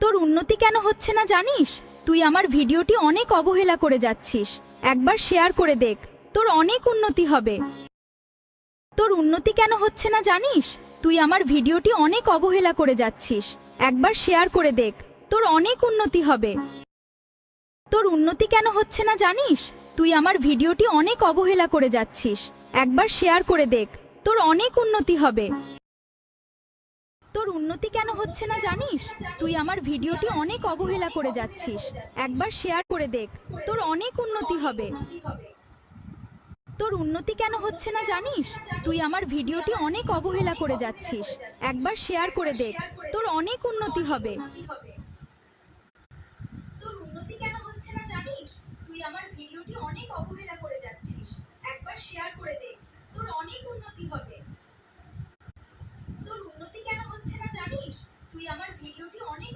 তোর উন্নতি কেন হচ্ছে না জানিস? তুই আমার ভিডিওটি অনেক অবহেলা করে যাচ্ছিস। একবার শেয়ার করে দেখ, তোর অনেক উন্নতি হবে। তোর উন্নতি কেন হচ্ছে না জানিস? তুই আমার ভিডিওটি অনেক অবহেলা করে যাচ্ছিস। একবার শেয়ার করে দেখ, তোর অনেক উন্নতি হবে। তোর উন্নতি কেন হচ্ছে না জানিস? তুই আমার ভিডিওটি অনেক অবহেলা করে যাচ্ছিস। একবার শেয়ার করে দেখ, তোর অনেক উন্নতি হবে। তোর উন্নতি কেন হচ্ছে না জানিস? তুই আমার ভিডিওটি অনেক অবহেলা করে যাচ্ছিস। একবার শেয়ার করে দেখ, তোর অনেক উন্নতি হবে। তোর উন্নতি কেন হচ্ছে না জানিস? তুই আমার ভিডিওটি অনেক অবহেলা করে যাচ্ছিস। একবার শেয়ার করে দেখ, তোর অনেক উন্নতি হবে। তোর উন্নতি কেন হচ্ছে না জানিস? তুই আমার ভিডিওটি অনেক অবহেলা করে যাচ্ছিস। একবার শেয়ার করে দেখ, তোর অনেক উন্নতি হবে। তোর উন্নতি কেন হচ্ছে না জানিস? তুই আমার ভিডিওটি অনেক